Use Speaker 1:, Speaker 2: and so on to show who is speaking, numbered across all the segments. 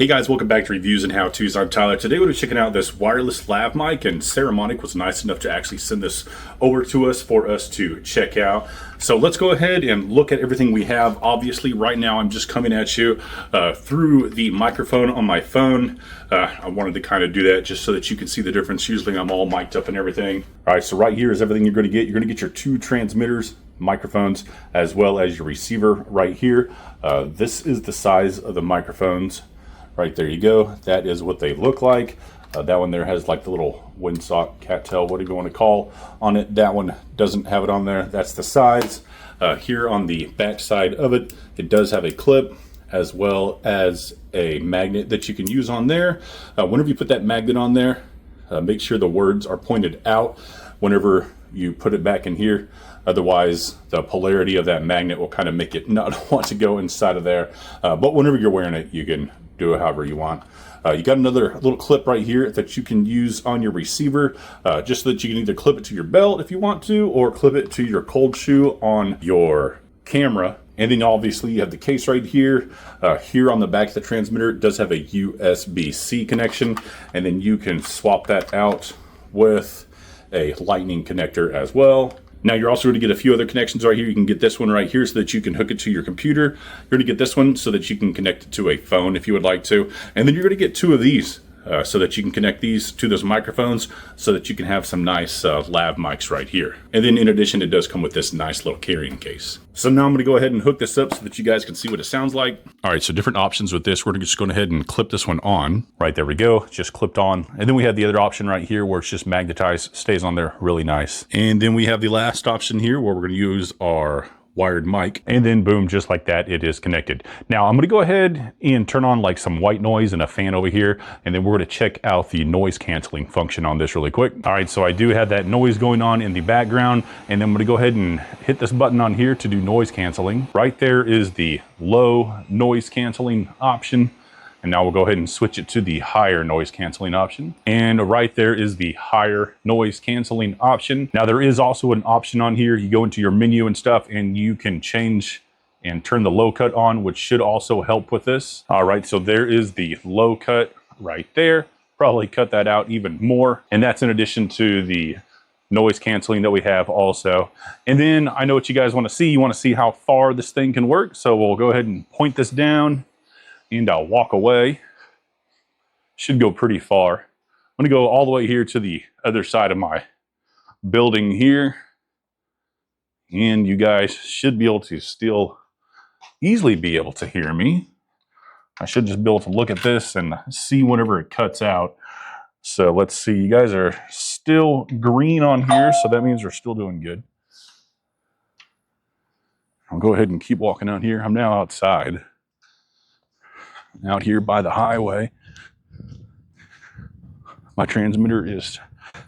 Speaker 1: Hey guys, welcome back to Reviews and How-Tos. I'm Tyler. Today we're checking out this wireless lav mic, and Saramonic was nice enough to actually send this over to us for us to check out. So let's go ahead and look at everything we have. Obviously, right now I'm just coming at you through the microphone on my phone. I wanted to kind of do that just so that you can see the difference. Usually I'm all mic'd up and everything. All right, so right here is everything you're going to get. You're going to get your two transmitters, microphones, as well as your receiver right here. This is the size of the microphones. Right there you go. That is what they look like. That one there has like the little windsock, cattail, what do you want to call on it. That one doesn't have it on there. That's the size. Here on the back side of it, it does have a clip as well as a magnet that you can use on there. Whenever you put that magnet on there, make sure the words are pointed out whenever you put it back in here. Otherwise, the polarity of that magnet will kind of make it not want to go inside of there. But whenever you're wearing it, you can do it however you want. You got another little clip right here that you can use on your receiver, just so that you can either clip it to your belt if you want to, or clip it to your cold shoe on your camera. And then obviously you have the case right here. Here on the back of the transmitter, it does have a USB-C connection, and then you can swap that out with a lightning connector as well. Now you're also going to get a few other connections right here. You can get this one right here so that you can hook it to your computer. You're going to get this one so that you can connect it to a phone if you would like to. And then you're going to get two of these so that you can connect these to those microphones so that you can have some nice lav mics right here. And then in addition, it does come with this nice little carrying case. So now I'm going to go ahead and hook this up so that you guys can see what it sounds like. All right, so different options with this. We're just going ahead and clip this one on. Right, there we go, just clipped on. And then we have the other option right here where it's just magnetized, stays on there really nice. And then we have the last option here where we're going to use our wired mic, and then boom, just like that, it is connected. Now I'm going to go ahead and turn on like some white noise and a fan over here, and then we're going to check out the noise canceling function on this really quick. All right, so I do have that noise going on in the background, and then I'm going to go ahead and hit this button on here to do noise canceling. Right there is the low noise canceling option. And now we'll go ahead and switch it to the higher noise canceling option. And right there is the higher noise canceling option. Now there is also an option on here. You go into your menu and stuff and you can change and turn the low cut on, which should also help with this. All right, so there is the low cut right there. Probably cut that out even more. And that's in addition to the noise canceling that we have also. And then I know what you guys want to see. You want to see how far this thing can work. So we'll go ahead and point this down, and I'll walk away. Should go pretty far. I'm gonna go all the way here to the other side of my building here. And you guys should be able to still easily be able to hear me. I should just be able to look at this and see whenever it cuts out. So let's see, you guys are still green on here, so that means we're still doing good. I'll go ahead and keep walking out here. I'm now outside, out here by the highway. My transmitter is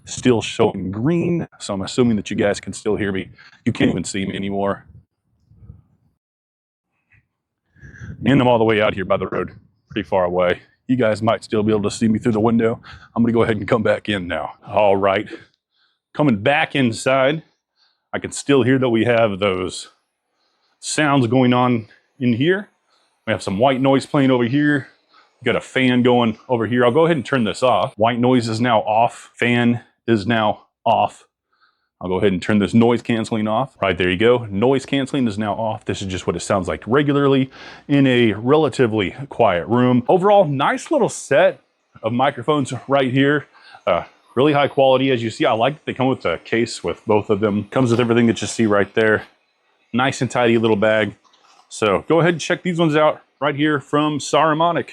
Speaker 1: still showing green, so I'm assuming that you guys can still hear me. You can't even see me anymore. And I'm all the way out here by the road, pretty far away. You guys might still be able to see me through the window. I'm gonna go ahead and come back in now. All right, coming back inside, I can still hear that we have those sounds going on in here. We have some white noise playing over here. We've got a fan going over here. I'll go ahead and turn this off. White noise is now off. Fan is now off. I'll go ahead and turn this noise canceling off. Right, there you go. Noise canceling is now off. This is just what it sounds like regularly in a relatively quiet room. Overall, nice little set of microphones right here. Really high quality, as you see. I like that they come with a case with both of them. Comes with everything that you see right there. Nice and tidy little bag. So go ahead and check these ones out right here from Saramonic.